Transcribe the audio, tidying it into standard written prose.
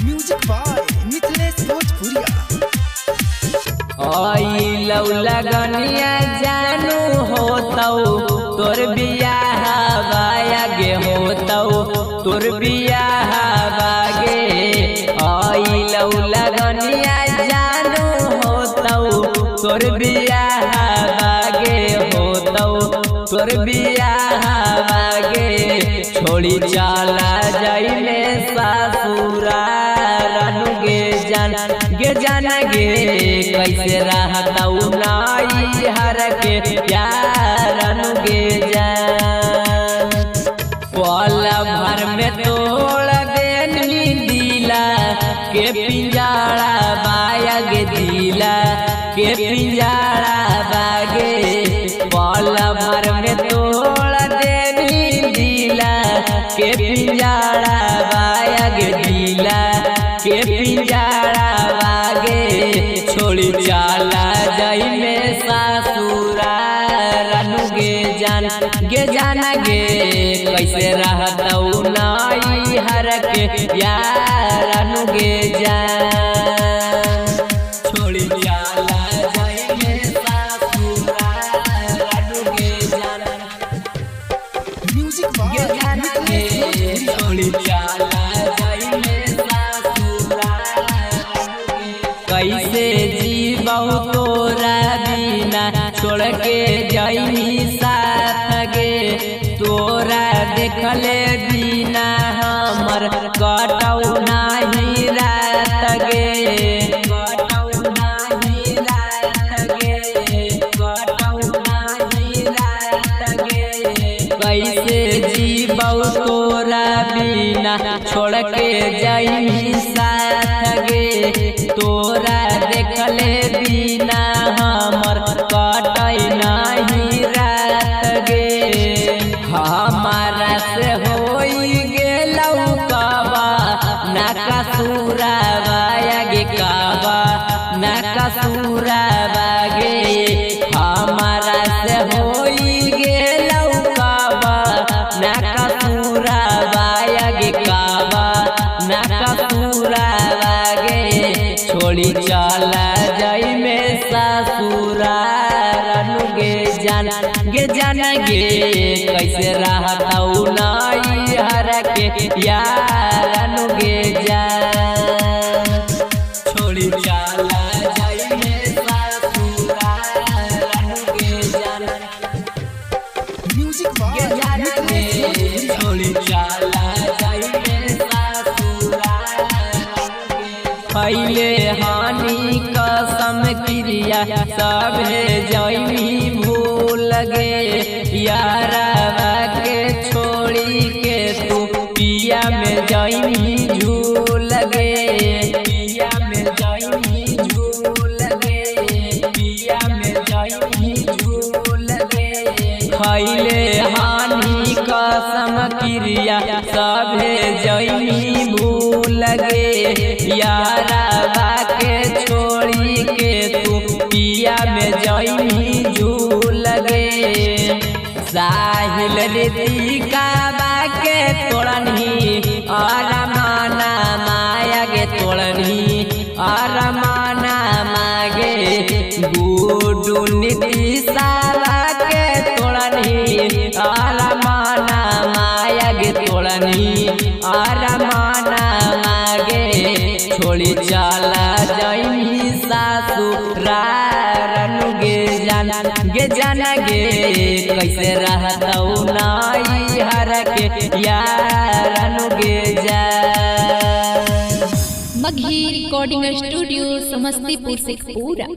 Music by Mithilesh भोजपुरिया। लगनिया जानू होतौ तोर बियाह बागे होतौ तोर बियाह बागे लगनिया जानू होतौ तोर बियाह बागे होतौ तोर बियाह बागे छोड़ी चला जाइले ससुराल गे जान गे कैसे रहतौ नाई हर के प्यार गे जान पल भर में तोड़ देनी दिला के पिंजरा बाग दिला के पिंजरा बागे पल भर में तोड़ देनी दिला के पिंजरा बाग दिला के पिंजरा बागे छोड़ी चला जाइले ससुराल गे जान गे कैसे रहतौ नाई हर के यार गे जान छोड़ी चला जाइले ससुराल गे जान म्यूजिक बाय छोड़ी चला जाइले कैसे जीवौ तोरा बिना छोड़ के जाइनी साथ गे तोरा देखले बिना हमर कटौ नाही रात गे कटौ नाही रात गे कटौ नाही रात गे कैसे जीवौ तोरा बिना छोड़ के जाइनी साथ गे तोरा देखले बिना हमर कटै नाही रात गे हमारा से होई गेलौ काबा ना कसूरा बागे काबा ना कसूरा बागे हमारा से होई गेलौ काबा ना कसूरा बागे काबा ना कसूरा बागे छोड़ी चला जाई में ससुराल गे जान गे कैसे रहतौ नाई हर के यार गे जान छोड़ी चला जाई में ससुराल गे जान म्यूजिक बाय छोड़ी चला जाई में पहले हानि कसम क्रिया सभे जैनी भूल गे यारा के छोड़ी के तू पिया में जैनी झूल गे पिया में जैनी झूल गे पिया में जैनी झूल गे पहले हानि कसम क्रिया सभे जैनी भूल गे यारा के छोड़ी के तू पिया में जैनी झूल गे साहिल रीतिका बाके तोड़नी और माना माया गे तोड़नी और माना मागे गुडू नीतिशा बाके तोड़नी और माना माया गे तोड़नी और माना मागे छोड़ी चला जाइनी ससुराल गे जान गे कैसे रहतौ नाई हर के यार गे जान। मगही रिकॉर्डिंग स्टूडियो समस्तीपुर से पूरा।